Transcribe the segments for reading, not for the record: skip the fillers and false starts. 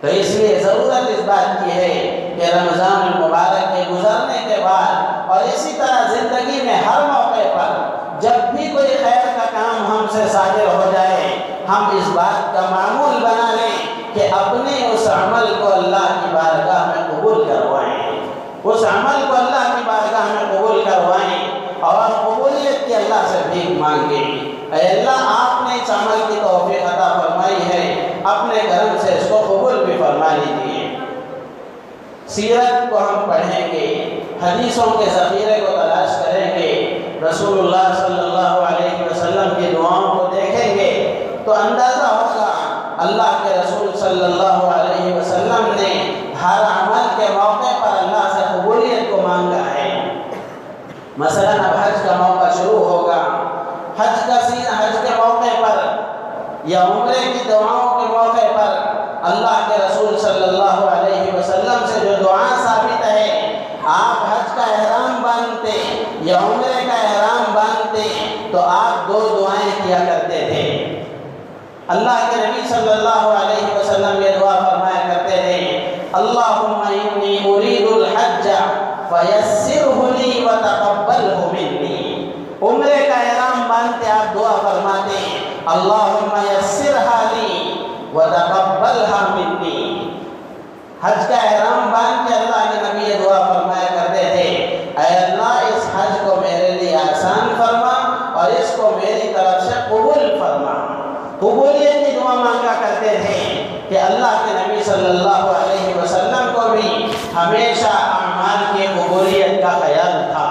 تو اس لیے ضرورت اس بات کی ہے کہ رمضان المبارک کے گزرنے کے بعد اور اسی طرح زندگی میں ہر موقع پر جب بھی کوئی خیر کا کام ہم سے صادر ہو جائے، ہم اس بات کا معمول بنا لیں کہ اپنے اس عمل کو اللہ کی بارگاہ میں قبول کروائیں، اس عمل کو اللہ کی بارگاہ میں قبول کروائیں اور قبولیت کی اللہ سے بھیک مانگیں۔ اے اللہ، آپ نے اس عمل کی توفیق عطا فرمائی ہے، اپنے کرم سے اس کو قبول بھی فرما لیجیے۔ سیرت کو ہم پڑھیں گے، حدیثوں کے ذخیرے کو تلاش کریں گے، رسول اللہ صلی اللہ علیہ وسلم کی دعاؤں کو دیکھیں گے تو اندازہ ہوگا اللہ کے رسول صلی اللہ علیہ وسلم نے ہر عمل کے موقع پر اللہ سے قبولیت کو مانگا ہے۔ مثلا اب حج کا موقع شروع ہوگا، حج کے موقع پر یا عمرے کی دعاؤں کے موقع پر اللہ کے رسول صلی اللہ علیہ وسلم سے جو دعا ثابت ہے، آپ حج کا احرام باندھتے یا عمرے کا احرام باندھتے تو آپ دو دعائیں کیا کرتے تھے۔ اللہ کے نبی صلی اللہ علیہ وسلم یہ دعا فرمایا کرتے تھے، اللہم انی ارید الحج فیسرہ لی وتقبلہ منی۔ عمرے کا احرام باندھتے آپ دعا فرماتے ہیں، اللہم یسرھا لی وتقبلھا منی۔ حج کا احرام باندھ کے اللہ کے نبی یہ دعا فرمایا کرتے تھے، اے اللہ اس حج کو میرے لیے آسان فرما اور اس کو میری طرف سے قبول فرما۔ قبولیت کی دعا مانگا کرتے تھے کہ اللہ کے نبی صلی اللہ علیہ وسلم کو بھی ہمیشہ اعمال کی قبولیت کا خیال تھا۔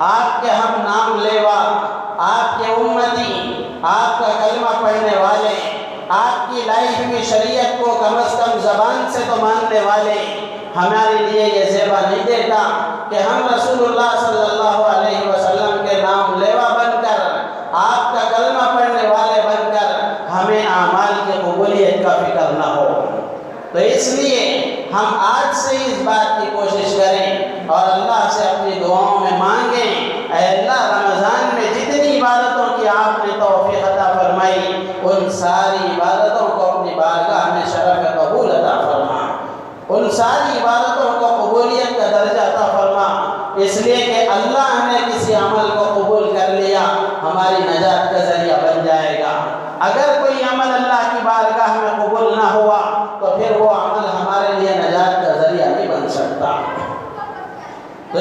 آپ کے ہم نام لیوا، آپ کے امتی، آپ کا کلمہ پڑھنے والے، آپ کی لائف کی شریعت کو کم از کم زبان سے تو ماننے والے، ہمارے لیے یہ زیبا نہیں دیتا کہ ہم رسول اللہ صلی اللہ علیہ وسلم کے نام لیوا بن کر، آپ کا کلمہ پڑھنے والے بن کر ہمیں اعمال کی قبولیت کا فکر نہ ہو۔ تو اس لیے ہم آج سے اس بات کی کوشش کریں اور اللہ سے اپنی دعاؤں میں مانگیں، اے اللہ رمضان میں جتنی عبادتوں کی آپ نے توفیق عطا فرمائی ان ساری عبادتوں کو اپنی بارگاہ میں شرف قبول عطا فرما، ان ساری عبادتوں کو قبولیت کا درجہ عطا فرما، اس لیے کہ اللہ نے کسی